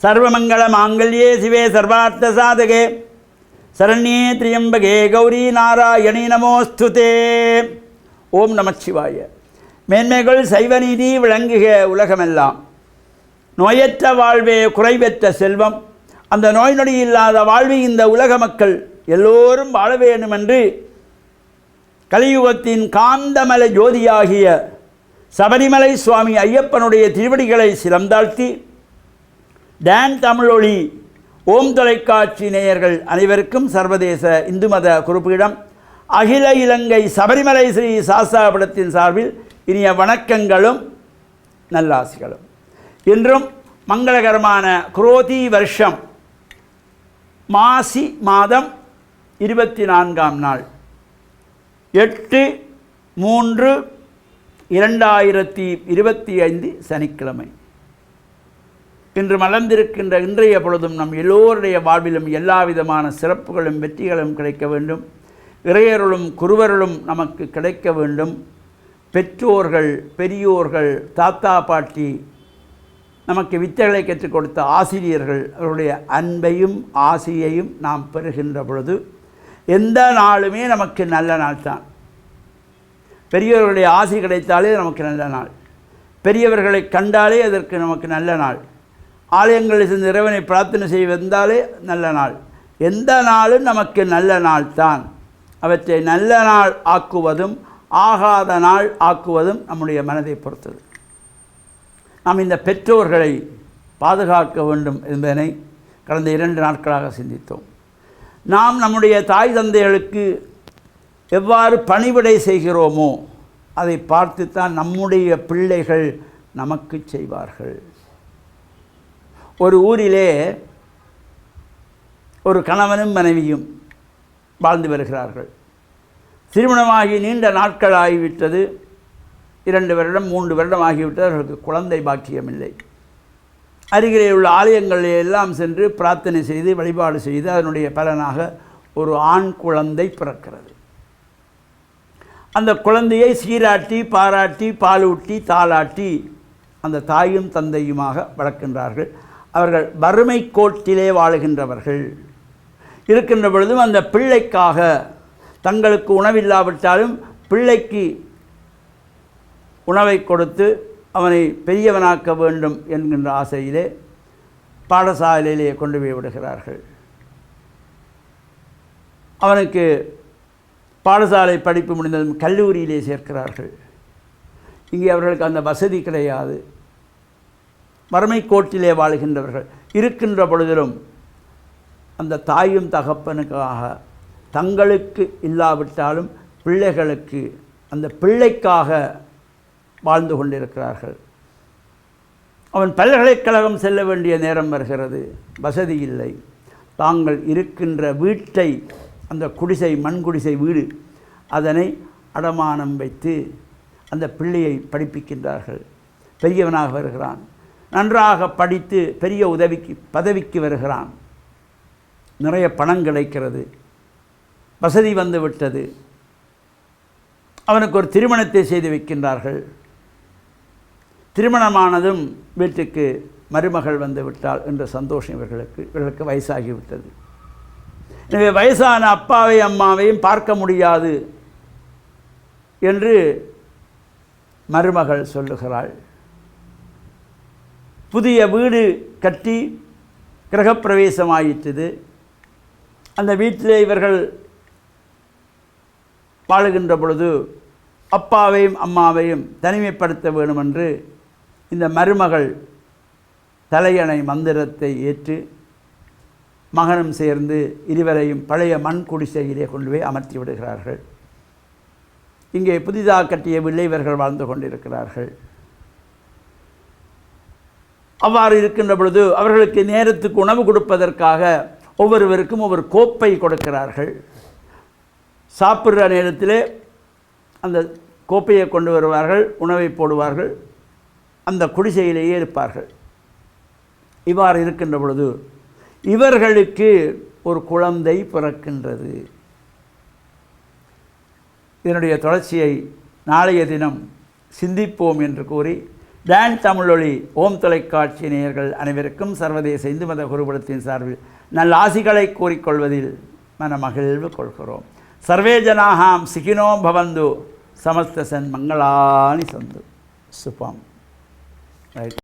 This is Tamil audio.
சர்வமங்கள மாங்கல்யே சிவே சர்வார்த்த சாதகே சரண்யே திரியம்பகே கௌரி நாராயணி நமோஸ்துதே. ஓம் நமச்சிவாய. மேன்மைகள் சைவநீதி விளங்குக உலகமெல்லாம். நோயற்ற வாழ்வே குறைவற்ற செல்வம். அந்த நோய் நொடி இல்லாத வாழ்வை இந்த உலக மக்கள் எல்லோரும் வாழ வேண்டும் என்று கலியுகத்தின் காந்தமல ஜோதியாகிய சபரிமலை சுவாமி ஐயப்பனுடைய திருவடிகளை சிறந்தாழ்த்தி டான் தமிழொலி ஓம் தொலைக்காட்சி நேயர்கள் அனைவருக்கும் சர்வதேச இந்து மத குறிப்பீடம் அகில இலங்கை சபரிமலை ஸ்ரீ சாஸ்தாபடத்தின் சார்பில் இனிய வணக்கங்களும் நல்லாசிகளும். இன்றும் மங்களகரமான குரோதி வருஷம் மாசி மாதம் 24ஆம் நாள் 8/3/2025 சனிக்கிழமை. இன்று மலர்ந்திருக்கின்ற இன்றைய பொழுதும் நம் எல்லோருடைய வாழ்விலும் எல்லா விதமான சிறப்புகளும் வெற்றிகளும் கிடைக்க வேண்டும். இறையருளும் குருவருளும் நமக்கு கிடைக்க வேண்டும். பெற்றோர்கள், பெரியோர்கள், தாத்தா பாட்டி, நமக்கு வித்தைகளை கற்றுக் கொடுத்த ஆசிரியர்கள், அவருடைய அன்பையும் ஆசையையும் நாம் பெறுகின்ற பொழுது எந்த நாளுமே நமக்கு நல்ல நாள் தான். பெரியவர்களுடைய ஆசை கிடைத்தாலே நமக்கு நல்ல நாள். பெரியவர்களை கண்டாலே அதற்கு நமக்கு நல்ல நாள். ஆலயங்களில் சென்று இறைவனை பிரார்த்தனை செய்ய வந்தாலே நல்ல நாள். எந்த நாளும் நமக்கு நல்ல நாள் தான். அவற்றை நல்ல நாள் ஆக்குவதும் ஆகாத நாள் ஆக்குவதும் நம்முடைய மனதை பொறுத்தது. நாம் இந்த பெற்றோர்களை பாதுகாக்க வேண்டும் என்பதனை கடந்த 2 நாட்களாக சிந்தித்தோம். நாம் நம்முடைய தாய் தந்தைகளுக்கு எவ்வாறு பணிவிடை செய்கிறோமோ அதை பார்த்துத்தான் நம்முடைய பிள்ளைகள் நமக்கு செய்வார்கள். ஒரு ஊரிலே ஒரு கணவனும் மனைவியும் வாழ்ந்து வருகிறார்கள். திருமணமாகி நீண்ட நாட்கள் ஆகிவிட்டது. 2 வருடம் 3 வருடம் ஆகிவிட்டது. அவர்களுக்கு குழந்தை பாக்கியமில்லை. அருகிலே உள்ள ஆலயங்களில் எல்லாம் சென்று பிரார்த்தனை செய்து வழிபாடு செய்து அதனுடைய பலனாக ஒரு ஆண் குழந்தை பிறக்கிறது. அந்த குழந்தையை சீராட்டி பாராட்டி பாலூட்டி தாளாட்டி அந்த தாயும் தந்தையுமாக வளர்க்கின்றார்கள். அவர்கள் வறுமை கோட்டிலே வாழுகின்றவர்கள் இருக்கின்ற பொழுதும் அந்த பிள்ளைக்காக தங்களுக்கு உணவில்லாவிட்டாலும் பிள்ளைக்கு உணவை கொடுத்து அவனை பெரியவனாக்க வேண்டும் என்கின்ற ஆசையிலே பாடசாலையிலே கொண்டு போய் விடுகிறார்கள். அவனுக்கு பாடசாலை படிப்பு முடிந்ததும் கல்லூரியிலே சேர்க்கிறார்கள். இங்கே அவர்களுக்கு அந்த வசதி கிடையாது. வறுமை கோட்டிலே வாழுகின்றவர்கள் இருக்கின்ற பொழுதிலும் அந்த தாயும் தகப்பனுக்காக தங்களுக்கு இல்லாவிட்டாலும் பிள்ளைகளுக்கு அந்த பிள்ளைக்காக வாழ்ந்து கொண்டிருக்கிறார்கள். அவன் பல்கலைக்கழகம் செல்ல வேண்டிய நேரம் வருகிறது. வசதி இல்லை. தாங்கள் இருக்கின்ற வீட்டை, அந்த குடிசை, மண் குடிசை வீடு, அதனை அடமானம் வைத்து அந்த பிள்ளையை படிப்பிக்கின்றார்கள். பெரியவனாக வருகிறான். நன்றாக படித்து பெரிய பதவிக்கு வருகிறான். நிறைய பணம் கிடைக்கிறது. வசதி வந்து விட்டது. அவனுக்கு ஒரு திருமணத்தை செய்து வைக்கின்றார்கள். திருமணமானதும் வீட்டுக்கு மருமகள் வந்து விட்டாள் என்ற சந்தோஷம் இவர்களுக்கு வயசாகிவிட்டது. எனவே வயசான அப்பாவையும் அம்மாவையும் பார்க்க முடியாது என்று மருமகள் சொல்லுகிறாள். புதிய வீடு கட்டி கிரகப்பிரவேசம் ஆயிற்று. அந்த வீட்டிலே இவர்கள் வாழுகின்ற பொழுது அப்பாவையும் அம்மாவையும் தனிமைப்படுத்த வேண்டுமென்று இந்த மருமகள் தலையணை மந்திரத்தை ஏற்று மகனும் சேர்ந்து இருவரையும் பழைய மண் குடிசையிலே கொண்டு போய் அமர்த்தி விடுகிறார்கள். இங்கே புதிதாக கட்டிய வீட்டில் இவர்கள் வாழ்ந்து கொண்டிருக்கிறார்கள். அவ்வாறு இருக்கின்ற பொழுது அவர்களுக்கு நேரத்துக்கு உணவு கொடுப்பதற்காக ஒவ்வொருவருக்கும் ஒவ்வொரு கோப்பை கொடுக்கிறார்கள். சாப்பிட்ற நேரத்திலே அந்த கோப்பையை கொண்டு வருவார்கள், உணவை போடுவார்கள், அந்த குடிசையிலேயே இருப்பார்கள். இவ்வாறு இருக்கின்ற பொழுது இவர்களுக்கு ஒரு குழந்தை பிறக்கின்றது. இதனுடைய தொடர்ச்சியை நாளைய தினம் சிந்திப்போம் என்று கூறி டான் தமிழொலி ஓம் தொலைக்காட்சி நேயர்கள் அனைவருக்கும் சர்வதேச இந்து மத குருபடத்தின் சார்பில் நல்ல ஆசிகளை கூறிக்கொள்வதில் மனமகிழ்வு கொள்கிறோம். சர்வே ஜனாஹாம் சிகினோ பவந்து சமஸ்த சன் மங்களானி சந்து சுபம். ரைட்.